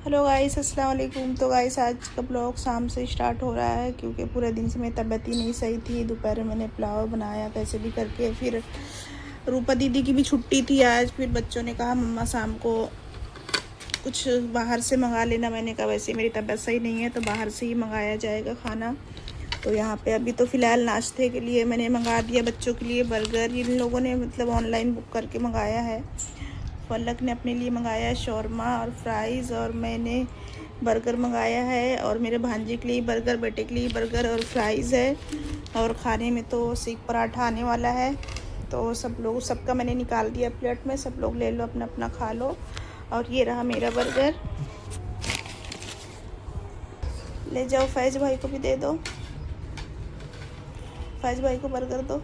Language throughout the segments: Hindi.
हेलो गाइस, अस्सलाम वालेकुम। तो गाइस आज का ब्लॉग शाम से स्टार्ट हो रहा है क्योंकि पूरे दिन से मेरी तबीयत ही नहीं सही थी। दोपहर में मैंने पुलाव बनाया कैसे भी करके। फिर रूपा दीदी की भी छुट्टी थी आज। फिर बच्चों ने कहा मम्मा शाम को कुछ बाहर से मंगा लेना। मैंने कहा वैसे मेरी तबीयत सही नहीं है तो बाहर से ही मंगाया जाएगा खाना। तो यहाँ पे अभी तो फ़िलहाल नाश्ते के लिए मैंने मंगा दिया बच्चों के लिए बर्गर। इन लोगों ने मतलब ऑनलाइन बुक करके मंगाया है। फलक ने अपने लिए मंगाया है शौरमा और फ्राइज़, और मैंने बर्गर मंगाया है। और मेरे भांजे के लिए बर्गर, बेटे के लिए बर्गर और फ्राइज़ है। और खाने में तो सीख पराठा आने वाला है। तो सब लोग, सबका मैंने निकाल दिया प्लेट में। सब लोग ले लो, अपना अपना खा लो। और ये रहा मेरा बर्गर। ले जाओ, फैज़ भाई को भी दे दो। फैज़ भाई को बर्गर दो।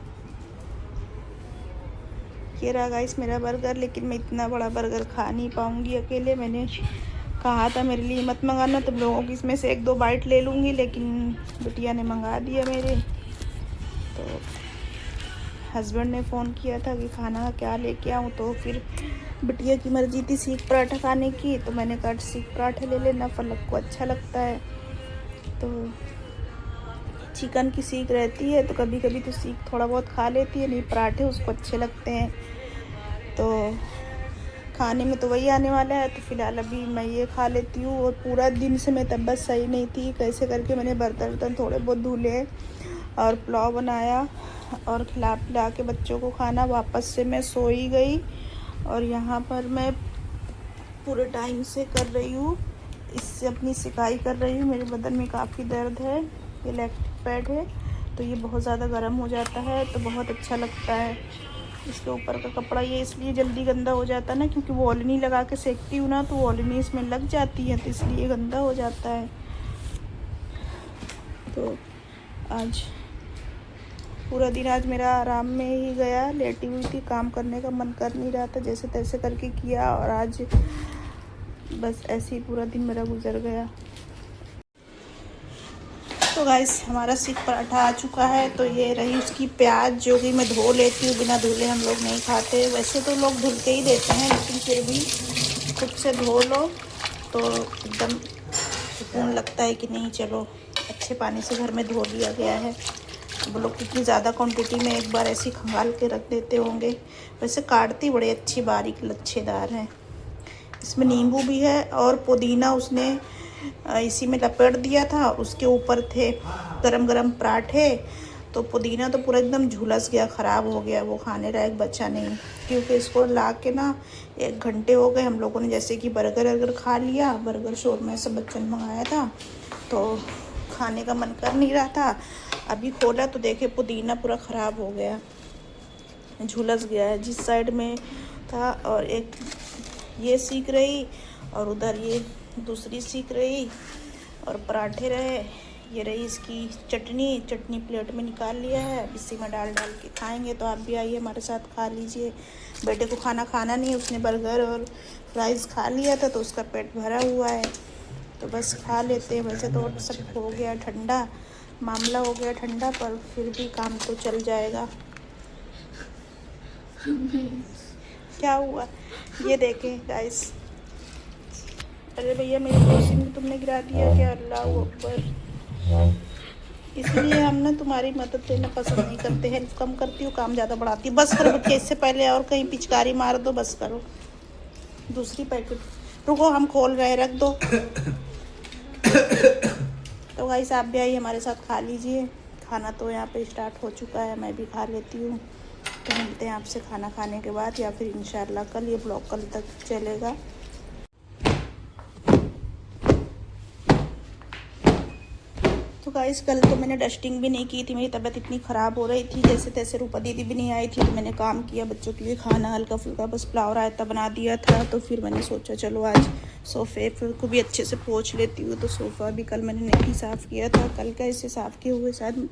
ये रहा गाइस मेरा बर्गर। लेकिन मैं इतना बड़ा बर्गर खा नहीं पाऊँगी अकेले। मैंने कहा था मेरे लिए मत मंगाना, तुम लोगों की इसमें से 1-2 बाइट ले लूँगी, लेकिन बिटिया ने मंगा दिया मेरे। तो हस्बैंड ने फ़ोन किया था कि खाना क्या लेके आऊँ, तो फिर बिटिया की मर्ज़ी थी सीख पराठा खाने की, तो मैंने कहा सीख पराठा ले लेना, फलक को अच्छा लगता है। तो चिकन की सीख रहती है तो कभी कभी तो सीख थोड़ा बहुत खा लेती है, नहीं पराठे उसको अच्छे लगते हैं। तो खाने में तो वही आने वाला है। तो फ़िलहाल अभी मैं ये खा लेती हूँ। और पूरा दिन से मेरी तबीयत सही नहीं थी, कैसे करके मैंने बर्तन वर्तन थोड़े बहुत धुले और पुलाव बनाया और खिला पिला के बच्चों को खाना। वापस से मैं सो ही गई। और यहाँ पर मैं पूरे टाइम से कर रही हूँ, इससे अपनी सिकाई कर रही हूँ। मेरे बदन में काफ़ी दर्द है। ये इलेक्ट्रिक पैड है तो ये बहुत ज़्यादा गर्म हो जाता है तो बहुत अच्छा लगता है। इसके ऊपर का कपड़ा ये इसलिए जल्दी गंदा हो जाता है ना, क्योंकि वॉलिनी लगा के सेकती हूँ ना, तो वॉलिनी इसमें लग जाती है तो इसलिए गंदा हो जाता है। तो आज पूरा दिन आज मेरा आराम में ही गया, लेटी हुई थी, काम करने का मन कर नहीं रहा था, जैसे तैसे करके किया। और आज बस ऐसे ही पूरा दिन मेरा गुजर गया। तो गाइस हमारा सीख पराठा आ चुका है। तो ये रही उसकी प्याज, जो कि मैं धो लेती हूँ, बिना धुले हम लोग नहीं खाते। वैसे तो लोग धुल के ही देते हैं, लेकिन फिर भी खुद से धो लो तो एकदम सुकून लगता है कि नहीं चलो अच्छे पानी से घर में धो लिया गया है। वो लोग कितनी ज़्यादा क्वांटिटी में एक बार ऐसे खंगाल के रख देते होंगे। वैसे काटती बड़ी अच्छी बारीक लच्छेदार है। इसमें नींबू भी है और पुदीना उसने इसी में लपेट दिया था। उसके ऊपर थे गरम गरम पराठे, तो पुदीना तो पूरा एकदम झुलस गया, ख़राब हो गया, वो खाने लायक बचा नहीं। क्योंकि इसको ला के ना 1 घंटे हो गए। हम लोगों ने जैसे कि बर्गर वर्गर खा लिया, बर्गर शोरमा सब बच्चों ने मंगाया था, तो खाने का मन कर नहीं रहा था। अभी खोला तो देखे पुदीना पूरा ख़राब हो गया, झुलस गया है जिस साइड में था। और एक ये सीख रही और उधर ये दूसरी सीख रही, और पराठे रहे। ये रही इसकी चटनी प्लेट में निकाल लिया है, इसी में डाल डाल के खाएंगे। तो आप भी आइए हमारे साथ, खा लीजिए। बेटे को खाना नहीं, उसने बर्गर और फ्राइज़ खा लिया था तो उसका पेट भरा हुआ है, तो बस खा लेते हैं। वैसे तो सब हो गया ठंडा, मामला हो गया ठंडा, पर फिर भी काम तो चल जाएगा। क्या हुआ ये देखें गाइस। अरे भैया मेरी कुर्सी में तुमने गिरा दिया क्या? अल्लाह अकबर। इसलिए हम ना तुम्हारी मदद लेना पसंद नहीं करते, हेल्प कम करती हूँ, काम ज़्यादा बढ़ाती हूँ। बस करो बच्चे, इससे पहले और कहीं पिचकारी मार दो, बस करो। दूसरी पैकेट रुको, हम खोल रहे, रख दो। तो गाइस आप भी आइए हमारे साथ, खा लीजिए। खाना तो यहाँ पे स्टार्ट हो चुका है, मैं भी खा लेती हूँ। तो मिलते हैं आपसे खाना खाने के बाद, या फिर इंशाल्लाह कल। ये ब्लॉग कल तक चलेगा। तो गाइस कल तो मैंने डस्टिंग भी नहीं की थी, मेरी तबीयत इतनी ख़राब हो रही थी। जैसे तैसे रूपा दीदी भी नहीं आई थी तो मैंने काम किया, बच्चों के लिए खाना हल्का फुल्का बस पुलाव रायता बना दिया था। तो फिर मैंने सोचा चलो आज सोफ़े को भी अच्छे से पोंछ लेती हूँ। तो सोफ़ा भी कल मैंने नहीं साफ़ किया था, कल का इसे साफ़ किए हुए शायद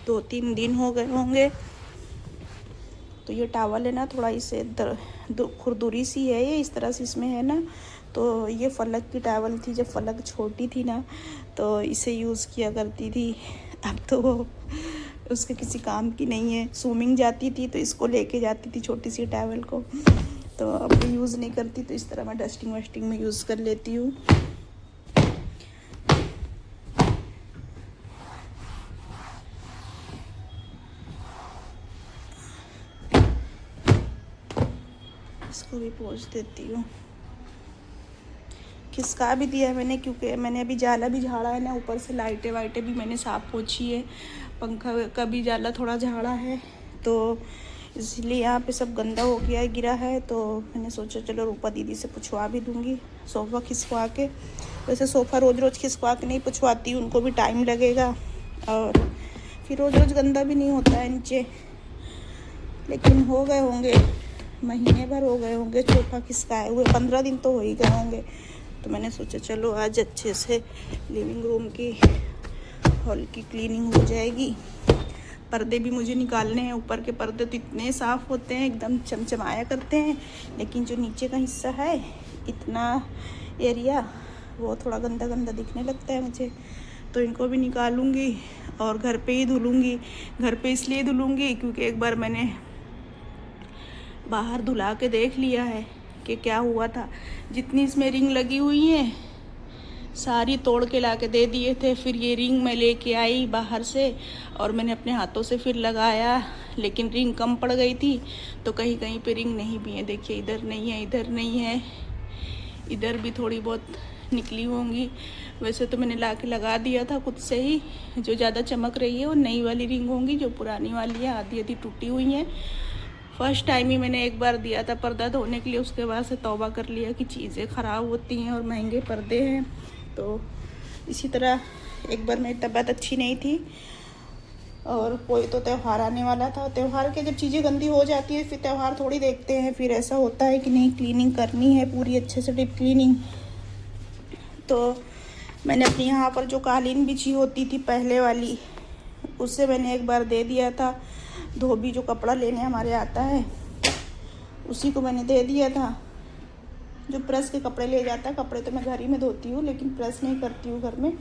2-3 दिन हो गए होंगे। तो ये टावल है ना, थोड़ा इसे खुरदुरी सी है, ये इस तरह से इसमें है ना। तो ये फलक की टावल थी, जब फलक छोटी थी ना तो इसे यूज़ किया करती थी। अब तो वो उसके किसी काम की नहीं है। स्विमिंग जाती थी तो इसको लेके जाती थी छोटी सी टावल को, तो अब यूज़ नहीं करती। तो इस तरह मैं डस्टिंग वस्टिंग में यूज़ कर लेती हूँ। भी पोंछ देती हूँ। खिसका भी दिया है मैंने, क्योंकि मैंने अभी जाला भी झाड़ा है ना, ऊपर से लाइटें वाइटें भी मैंने साफ पोंछी है, पंखा का भी जाला थोड़ा झाड़ा है, तो इसलिए यहाँ पे सब गंदा हो गया है, गिरा है। तो मैंने सोचा चलो रूपा दीदी से पूछवा भी दूँगी सोफ़ा खिसकवा के। वैसे सोफ़ा रोज़ रोज़ खिसकवा के नहीं पूछवाती, उनको भी टाइम लगेगा और फिर रोज़ रोज़ गंदा भी नहीं होता है नीचे। लेकिन हो गए होंगे, महीने भर हो गए होंगे सोफ़ा खिसकाए हुए, 15 दिन तो हो ही गए होंगे। तो मैंने सोचा चलो आज अच्छे से लिविंग रूम की हॉल की क्लीनिंग हो जाएगी। पर्दे भी मुझे निकालने हैं, ऊपर के पर्दे तो इतने साफ़ होते हैं, एकदम चमचमाया करते हैं, लेकिन जो नीचे का हिस्सा है इतना एरिया वो थोड़ा गंदा गंदा दिखने लगता है मुझे, तो इनको भी निकालूंगी और घर पे ही धुलूंगी। घर पे इसलिए धुलूंगी क्योंकि एक बार मैंने बाहर धुला के देख लिया है कि क्या हुआ था। जितनी इसमें रिंग लगी हुई हैं सारी तोड़ के ला के दे दिए थे। फिर ये रिंग मैं लेके आई बाहर से और मैंने अपने हाथों से फिर लगाया, लेकिन रिंग कम पड़ गई थी, तो कहीं कहीं पे रिंग नहीं भी है। देखिए इधर नहीं है, इधर नहीं है, इधर भी थोड़ी बहुत निकली होंगी। वैसे तो मैंने ला के लगा दिया था खुद से ही। जो ज़्यादा चमक रही है वो नई वाली रिंग होंगी, जो पुरानी वाली है आधी आधी टूटी हुई हैं। फर्स्ट टाइम ही मैंने एक बार दिया था पर्दा धोने के लिए, उसके बाद से तौबा कर लिया कि चीज़ें ख़राब होती हैं और महंगे पर्दे हैं। तो इसी तरह एक बार मेरी तबीयत अच्छी नहीं थी और कोई तो त्यौहार आने वाला था। त्यौहार के जब चीज़ें गंदी हो जाती है फिर त्यौहार थोड़ी देखते हैं, फिर ऐसा होता है कि नहीं क्लीनिंग करनी है पूरी अच्छे से डीप क्लीनिंग। तो मैंने अपनी यहाँ पर जो कालीन बिछी होती थी पहले वाली, उससे मैंने एक बार दे दिया था। धोबी जो कपड़ा लेने हमारे आता है उसी को मैंने दे दिया था, जो प्रेस के कपड़े ले जाता है। कपड़े तो मैं घर ही में धोती हूँ, लेकिन प्रेस नहीं करती हूँ घर में।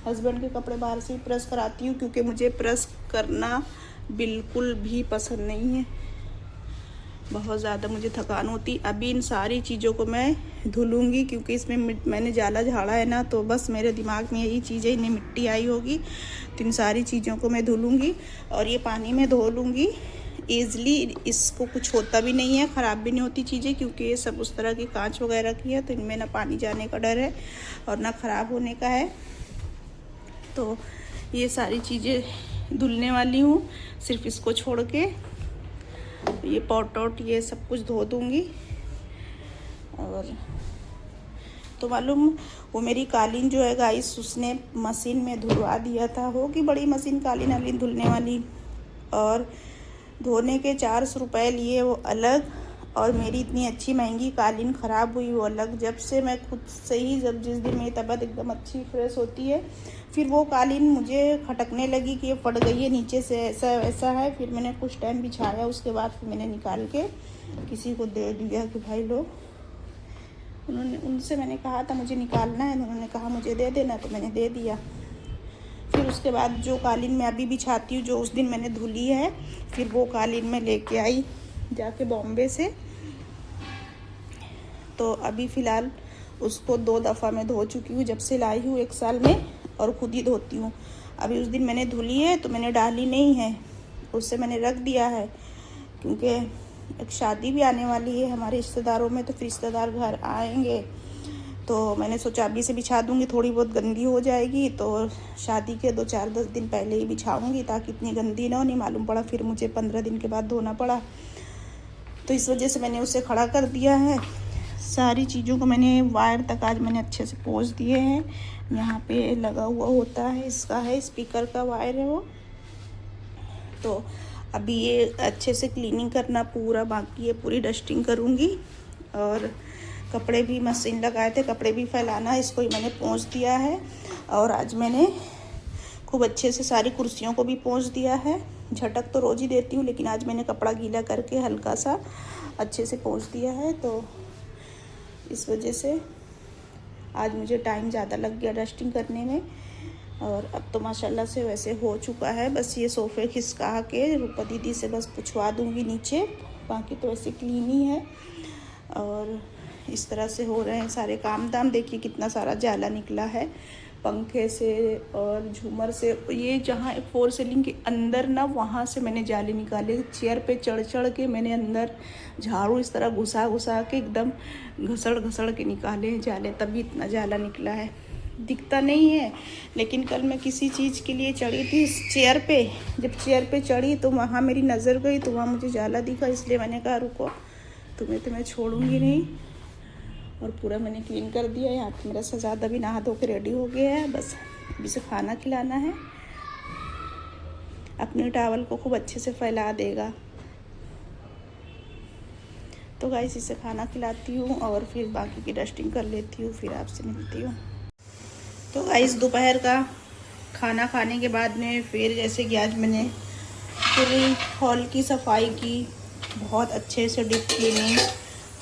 हस्बैंड के कपड़े बाहर से ही प्रेस कराती हूँ, क्योंकि मुझे प्रेस करना बिल्कुल भी पसंद नहीं है, बहुत ज़्यादा मुझे थकान होती। अभी इन सारी चीज़ों को मैं धुलूँगी, क्योंकि इसमें मैंने जाला झाड़ा है ना, तो बस मेरे दिमाग में यही चीज़ें, इन्हें मिट्टी आई होगी, तो इन सारी चीज़ों को मैं धुलूँगी और ये पानी में धो लूँगी ईज़िली। इसको कुछ होता भी नहीं है, ख़राब भी नहीं होती चीज़ें, क्योंकि ये सब उस तरह की कांच वगैरह की है, तो इनमें ना पानी जाने का डर है और ना ख़राब होने का है। तो ये सारी चीज़ें धुलने वाली हूँ, सिर्फ इसको छोड़ के ये पॉट वॉट ये सब कुछ धो दूँगी। और तो मालूम वो मेरी कालीन जो है गाइस, उसने मशीन में धुलवा दिया था। होगी बड़ी मशीन कालीन वालीन धुलने वाली, और धोने के 400 रुपये लिए वो अलग, और मेरी इतनी अच्छी महंगी कालीन ख़राब हुई वो अलग। जब से मैं खुद से ही, जब जिस दिन मेरी तबीयत एकदम अच्छी फ्रेश होती है, फिर वो कालीन मुझे खटकने लगी कि ये फट गई है नीचे से, ऐसा वैसा है। फिर मैंने कुछ टाइम बिछाया, उसके बाद फिर मैंने निकाल के किसी को दे दिया कि भाई लो। उनसे मैंने कहा था मुझे निकालना है, उन्होंने कहा मुझे दे देना, तो मैंने दे दिया। फिर उसके बाद जो कालीन मैं अभी बिछाती हूँ, जो उस दिन मैंने धुली है, फिर वो कालीन मैं लेके आई जाके बॉम्बे से। तो अभी फ़िलहाल उसको 2 दफ़ा मैं धो चुकी हूँ जब से लाई हूँ 1 साल में, और ख़ुद ही धोती हूँ। अभी उस दिन मैंने धुली है तो मैंने डाली नहीं है, उससे मैंने रख दिया है, क्योंकि एक शादी भी आने वाली है हमारे रिश्तेदारों में, तो फिर रिश्तेदार घर आएंगे, तो मैंने सोचा अभी से बिछा दूँगी, थोड़ी बहुत गंदी हो जाएगी तो शादी के 2-4-10 दिन पहले ही बिछाऊँगी, ताकि इतनी गंदी ना हो। नहीं मालूम पड़ा फिर मुझे 15 दिन के बाद धोना पड़ा, तो इस वजह से मैंने उसे खड़ा कर दिया है। सारी चीज़ों को मैंने वायर तक आज मैंने अच्छे से पोंछ दिए हैं। यहाँ पे लगा हुआ होता है, इसका है स्पीकर का वायर है वो। तो अभी ये अच्छे से क्लीनिंग करना पूरा बाकी है, पूरी डस्टिंग करूँगी। और कपड़े भी मशीन लगाए थे, कपड़े भी फैलाना, इसको ही मैंने पोंछ दिया है। और आज मैंने खूब अच्छे से सारी कुर्सियों को भी पोंछ दिया है। झटक तो रोज़ ही देती हूँ, लेकिन आज मैंने कपड़ा गीला करके हल्का सा अच्छे से पोंछ दिया है, तो इस वजह से आज मुझे टाइम ज़्यादा लग गया डस्टिंग करने में। और अब तो माशाल्लाह से वैसे हो चुका है। बस ये सोफ़े खिसका के रूपा दीदी से बस पुछवा दूँगी नीचे, बाकी तो वैसे क्लीन ही है। और इस तरह से हो रहे हैं सारे काम धाम। देखिए कितना सारा जाला निकला है पंखे से और झूमर से। ये जहाँ फोर सीलिंग के अंदर ना, वहाँ से मैंने जाले निकाले। चेयर पे चढ़ चढ़ के मैंने अंदर झाड़ू इस तरह घुसा घुसा के एकदम घसड़ घसड़ के निकाले हैं जाले, तभी इतना जाला निकला है। दिखता नहीं है, लेकिन कल मैं किसी चीज़ के लिए चढ़ी थी इस चेयर पे। जब चेयर पे चढ़ी तो वहाँ मेरी नज़र गई, तो वहाँ मुझे जाला दिखा, इसलिए मैंने कहा रुको, तुम्हें छोड़ूंगी नहीं। और पूरा मैंने क्लीन कर दिया। यहाँ पे मेरा शहजादा भी नहा धो के रेडी हो गया है, बस अभी से खाना खिलाना है। अपने टॉवल को खूब अच्छे से फैला देगा। तो गाइस इसे खाना खिलाती हूँ और फिर बाकी की डस्टिंग कर लेती हूँ, फिर आपसे मिलती हूँ। तो गाइस दोपहर का खाना खाने के बाद में फिर जैसे कि आज मैंने पूरी हॉल की सफाई की, बहुत अच्छे से डीप क्लीनिंग,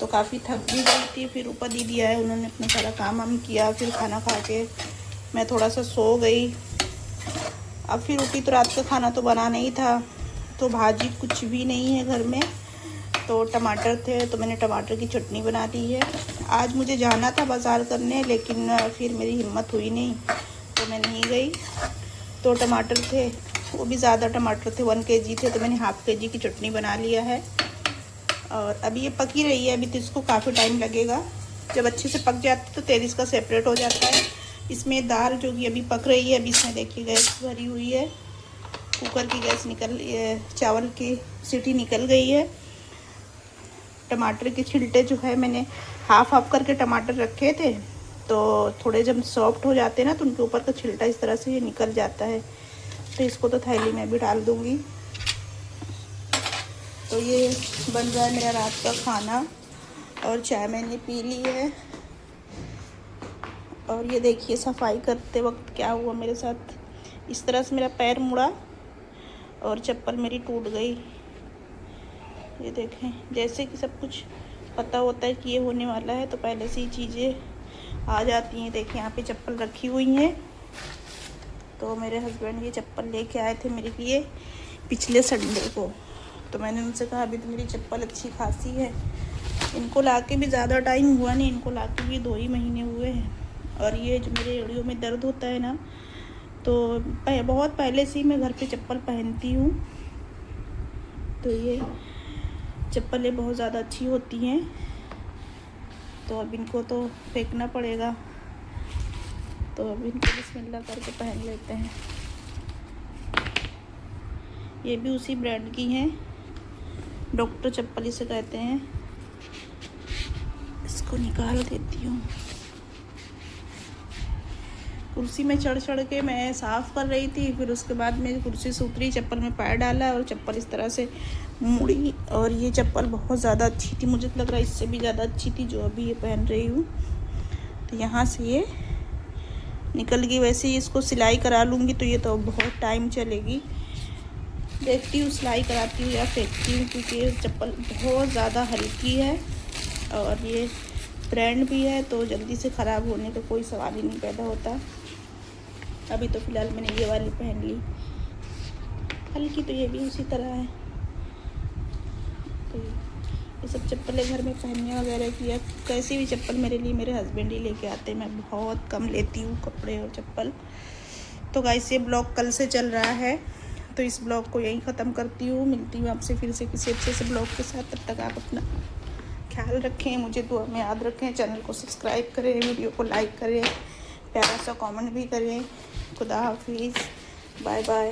तो काफ़ी थक भी गई थी। फिर ऊपर दीदी आए, उन्होंने अपना सारा काम वाम किया। फिर खाना खा के मैं थोड़ा सा सो गई। अब फिर उठी तो रात का खाना तो बना नहीं था, तो भाजी कुछ भी नहीं है घर में। तो टमाटर थे, तो मैंने टमाटर की चटनी बना दी है। आज मुझे जाना था बाज़ार करने, लेकिन फिर मेरी हिम्मत हुई नहीं, तो मैं नहीं गई। तो टमाटर थे, वो भी ज़्यादा टमाटर थे, 1 kg थे, तो मैंने ½ kg की चटनी बना लिया है। और अभी ये पकी रही है, अभी तो इसको काफ़ी टाइम लगेगा। जब अच्छे से पक जाती है तो तेल इसका सेपरेट हो जाता है। इसमें दाल जो कि अभी पक रही है, अभी इसमें देखिए गैस भरी हुई है, कुकर की गैस निकल, चावल की सीटी निकल गई है। टमाटर के छिलटे जो है मैंने हाफ करके टमाटर रखे थे, तो थोड़े जब सॉफ्ट हो जाते हैं ना, तो उनके ऊपर का छिलटा इस तरह से ये निकल जाता है। तो इसको तो थैली में भी डाल दूँगी। तो ये बन रहा है मेरा रात का खाना, और चाय मैंने पी ली है। और ये देखिए सफाई करते वक्त क्या हुआ मेरे साथ, इस तरह से मेरा पैर मुड़ा और चप्पल मेरी टूट गई। ये देखें, जैसे कि सब कुछ पता होता है कि ये होने वाला है, तो पहले से ही चीज़ें आ जाती हैं। देखिए यहाँ पे चप्पल रखी हुई हैं, तो मेरे हस्बैंड ये चप्पल लेके आए थे मेरे लिए पिछले संडे को। तो मैंने उनसे कहा अभी तो मेरी चप्पल अच्छी खासी है। इनको लाके भी ज़्यादा टाइम हुआ नहीं, इनको लाके भी 2 ही महीने हुए हैं। और ये जो मेरे एड़ियों में दर्द होता है ना, तो बहुत पहले से ही मैं घर पे चप्पल पहनती हूँ। तो ये चप्पलें बहुत ज़्यादा अच्छी होती हैं। तो अब इनको तो फेंकना पड़ेगा, तो अब इनको बिस्मिल्लाह करके पहन लेते हैं। ये भी उसी ब्रांड की हैं, डॉक्टर चप्पल इसे कहते हैं। इसको निकाल देती हूँ। कुर्सी में चढ़ चढ़ के मैं साफ़ कर रही थी, फिर उसके बाद मेरी कुर्सी से उतरी, चप्पल में पैर डाला और चप्पल इस तरह से मुड़ी। और ये चप्पल बहुत ज़्यादा अच्छी थी, मुझे लग रहा है इससे भी ज़्यादा अच्छी थी जो अभी ये पहन रही हूँ। तो यहाँ से ये निकल गई। वैसे ही इसको सिलाई करा लूँगी तो ये तो बहुत टाइम चलेगी। देखती हूँ सिलाई कराती हूँ या फेंकती हूँ, क्योंकि ये चप्पल बहुत ज़्यादा हल्की है और ये ब्रांड भी है, तो जल्दी से ख़राब होने का कोई सवाल ही नहीं पैदा होता। अभी तो फ़िलहाल मैंने ये वाली पहन ली, हल्की, तो ये भी उसी तरह है। तो ये सब चप्पलें घर में पहनने वगैरह की, या कैसी भी चप्पल मेरे लिए मेरे हस्बैंड ही लेके आते हैं। मैं बहुत कम लेती हूँ कपड़े और चप्पल। तो गाइस ये ब्लॉग कल से चल रहा है, तो इस ब्लॉग को यहीं ख़त्म करती हूँ। मिलती हूँ आपसे फिर से किसी अच्छे से ब्लॉग के साथ। तब तक आप अपना ख्याल रखें, मुझे दुआ में याद रखें। चैनल को सब्सक्राइब करें, वीडियो को लाइक करें, प्यारा सा कमेंट भी करें। खुदा हाफिज़, बाय बाय।